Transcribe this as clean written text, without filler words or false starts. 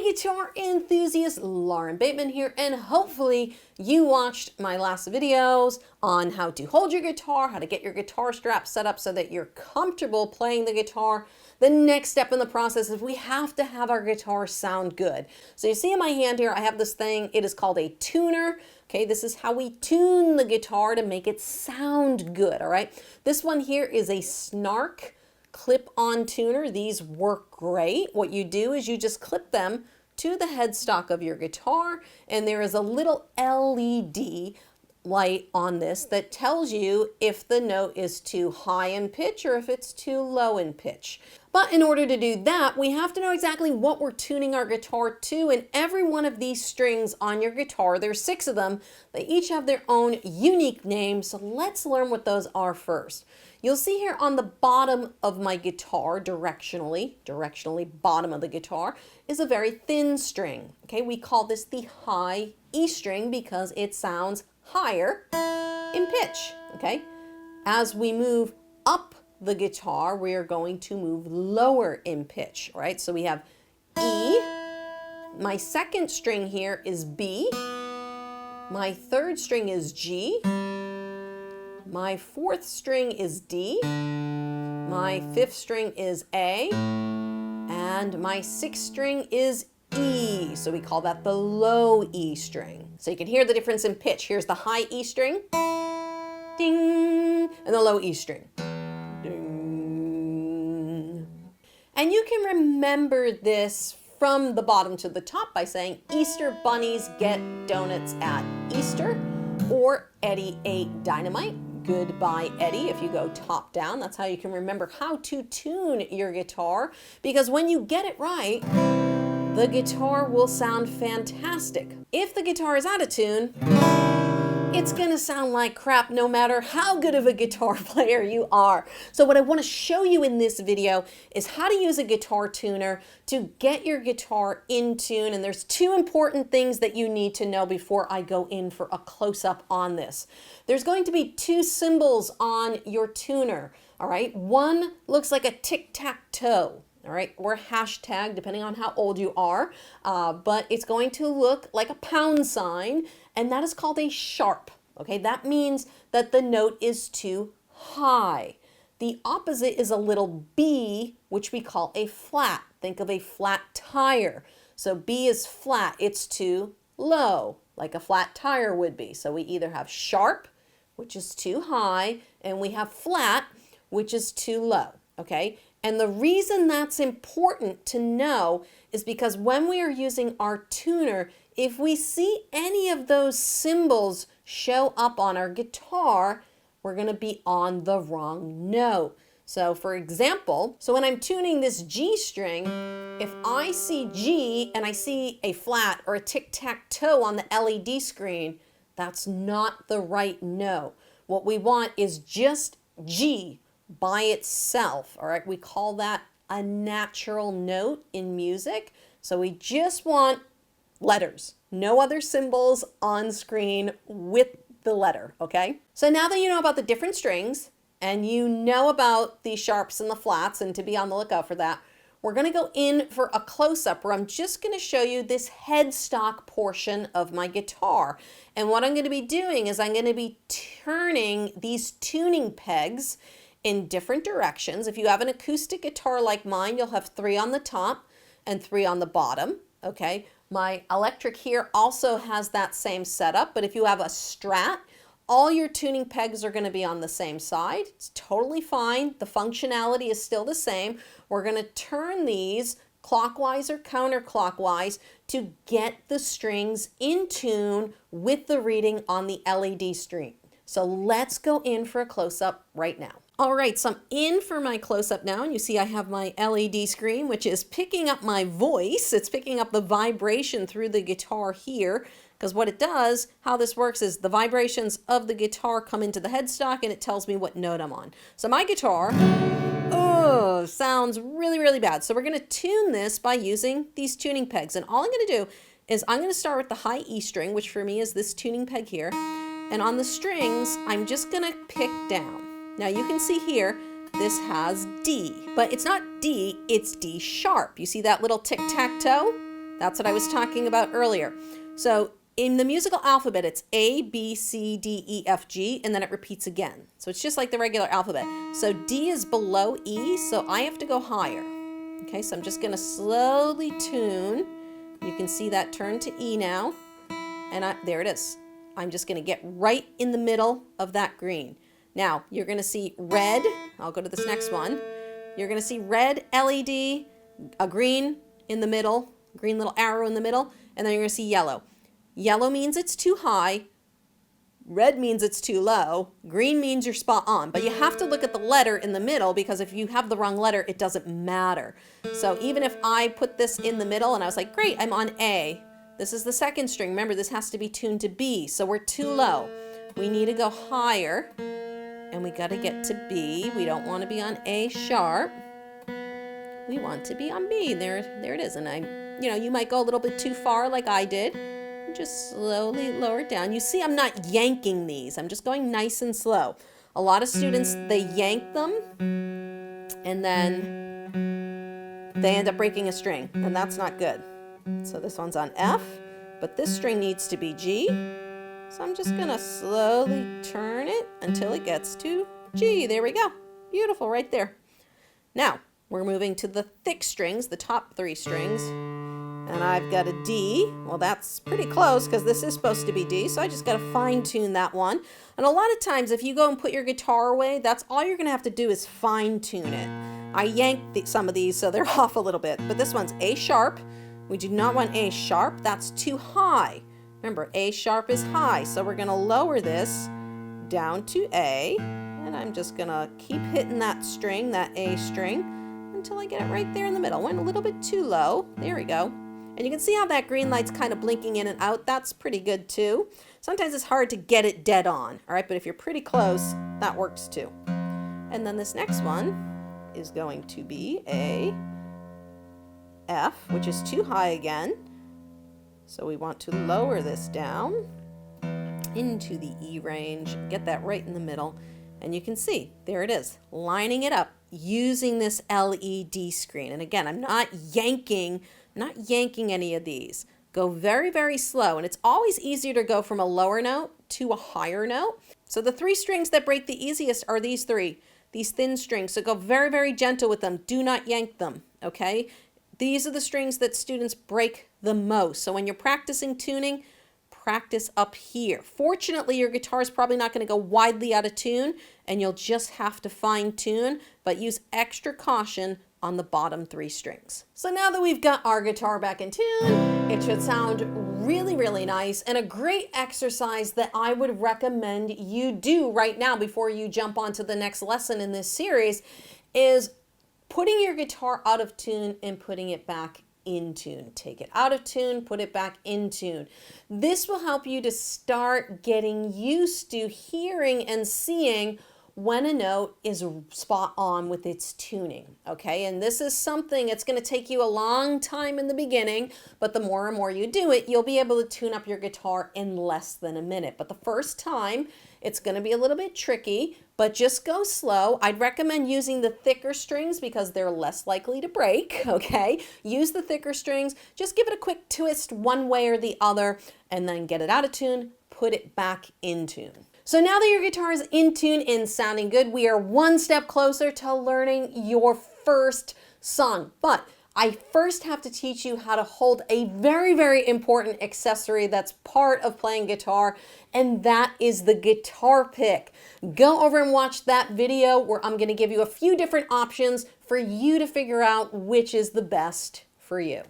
guitar enthusiast, Lauren Bateman here, and hopefully you watched my last videos on how to hold your guitar, how to get your guitar strap set up so that you're comfortable playing the guitar. The next step in the process is we have to have our guitar sound good. So you see in my hand here, I have this thing, it is called a tuner. Okay, this is how we tune the guitar to make it sound good, all right? This one here is a Snark clip-on tuner. These work great. What you do is you just clip them to the headstock of your guitar, and there is a little LED light on this that tells you if the note is too high in pitch or if it's too low in pitch. But in order to do that, we have to know exactly what we're tuning our guitar to, and every one of these strings on your guitar, there's 6 of them, they each have their own unique name, so let's learn what those are first. You'll see here on the bottom of my guitar, directionally bottom of the guitar, is a very thin string. Okay, we call this the high E string because it sounds higher in pitch. Okay, as we move up the guitar, we are going to move lower in pitch, right? So we have E, my second string here is B, my third string is G, my fourth string is D, my fifth string is A, and my sixth string is E. So we call that the low E string. So you can hear the difference in pitch. Here's the high E string, ding, and the low E string, ding. And you can remember this from the bottom to the top by saying Easter bunnies get donuts at Easter, or Eddie ate dynamite. Goodbye, Eddie, if you go top down. That's how you can remember how to tune your guitar, because when you get it right, the guitar will sound fantastic. If the guitar is out of tune, it's gonna sound like crap no matter how good of a guitar player you are. So what I wanna show you in this video is how to use a guitar tuner to get your guitar in tune. And there's 2 important things that you need to know before I go in for a close-up on this. There's going to be 2 symbols on your tuner, all right? One looks like a tic-tac-toe, all right, or hashtag, depending on how old you are, but it's going to look like a pound sign, and that is called a sharp, okay? That means that the note is too high. The opposite is a little B, which we call a flat. Think of a flat tire. So B is flat, it's too low, like a flat tire would be. So we either have sharp, which is too high, and we have flat, which is too low, okay? And the reason that's important to know is because when we are using our tuner, if we see any of those symbols show up on our guitar, we're going to be on the wrong note. So for example, so when I'm tuning this G string, if I see G and I see a flat or a tic-tac-toe on the LED screen, that's not the right note. What we want is just G by itself, all right? We call that a natural note in music. So we just want letters, no other symbols on screen with the letter, okay? So now that you know about the different strings and you know about the sharps and the flats and to be on the lookout for that, we're gonna go in for a close-up where I'm just gonna show you this headstock portion of my guitar. And what I'm gonna be doing is I'm gonna be turning these tuning pegs in different directions. If you have an acoustic guitar like mine, you'll have 3 on the top and 3 on the bottom, okay? My electric here also has that same setup, but if you have a Strat, all your tuning pegs are gonna be on the same side. It's totally fine. The functionality is still the same. We're gonna turn these clockwise or counterclockwise to get the strings in tune with the reading on the LED screen. So let's go in for a close-up right now. All right, so I'm in for my close-up now, and you see I have my LED screen, which is picking up my voice. It's picking up the vibration through the guitar here, because what it does, how this works is the vibrations of the guitar come into the headstock, and it tells me what note I'm on. So my guitar, oh, sounds really, really bad. So we're gonna tune this by using these tuning pegs, and all I'm gonna do is I'm gonna start with the high E string, which for me is this tuning peg here, and on the strings, I'm just gonna pick down. Now you can see here, this has D, but it's not D, it's D sharp. You see that little tic-tac-toe? That's what I was talking about earlier. So in the musical alphabet, it's A, B, C, D, E, F, G, and then it repeats again. So it's just like the regular alphabet. So D is below E, so I have to go higher. Okay, so I'm just going to slowly tune. You can see that turn to E now. And there it is. I'm just going to get right in the middle of that green. Now, you're going to see red. I'll go to this next one. You're going to see red LED, a green in the middle, green little arrow in the middle, and then you're going to see yellow. Yellow means it's too high. Red means it's too low. Green means you're spot on. But you have to look at the letter in the middle, because if you have the wrong letter, it doesn't matter. So even if I put this in the middle and I was like, great, I'm on A. This is the second string. Remember, this has to be tuned to B, so we're too low. We need to go higher, and we got to get to B. We don't want to be on A sharp. We want to be on B. There it is. And you might go a little bit too far like I did. Just slowly lower it down. You see, I'm not yanking these. I'm just going nice and slow. A lot of students, they yank them, and then they end up breaking a string, and that's not good. So this one's on F, but this string needs to be G. So I'm just going to slowly turn it until it gets to G. There we go. Beautiful right there. Now, we're moving to the thick strings, the top three strings. And I've got a D. Well, that's pretty close because this is supposed to be D, so I just got to fine tune that one. And a lot of times, if you go and put your guitar away, that's all you're going to have to do is fine tune it. I yanked some of these, so they're off a little bit. But this one's A sharp. We do not want A sharp. That's too high. Remember, A sharp is high, so we're going to lower this down to A. And I'm just going to keep hitting that string, that A string, until I get it right there in the middle. Went a little bit too low. There we go. And you can see how that green light's kind of blinking in and out. That's pretty good too. Sometimes it's hard to get it dead on, all right? But if you're pretty close, that works too. And then this next one is going to be a F, which is too high again. So we want to lower this down into the E range, get that right in the middle. And you can see, there it is, lining it up using this LED screen. And again, I'm not yanking any of these. Go very, very slow. And it's always easier to go from a lower note to a higher note. So the three strings that break the easiest are these three, these thin strings. So go very, very gentle with them. Do not yank them, okay? These are the strings that students break the most. So when you're practicing tuning, practice up here. Fortunately, your guitar is probably not going to go widely out of tune, and you'll just have to fine tune, but use extra caution on the bottom three strings. So now that we've got our guitar back in tune, it should sound really, really nice, and a great exercise that I would recommend you do right now before you jump onto the next lesson in this series is putting your guitar out of tune and putting it back in tune. Take it out of tune, put it back in tune. This will help you to start getting used to hearing and seeing when a note is spot on with its tuning, okay? And this is something, it's gonna take you a long time in the beginning, but the more and more you do it, you'll be able to tune up your guitar in less than a minute. But the first time, it's gonna be a little bit tricky, but just go slow. I'd recommend using the thicker strings because they're less likely to break, okay? Use the thicker strings, just give it a quick twist one way or the other, and then get it out of tune, put it back in tune. So now that your guitar is in tune and sounding good, we are one step closer to learning your first song. But I first have to teach you how to hold a very, very important accessory that's part of playing guitar, and that is the guitar pick. Go over and watch that video where I'm going to give you a few different options for you to figure out which is the best for you.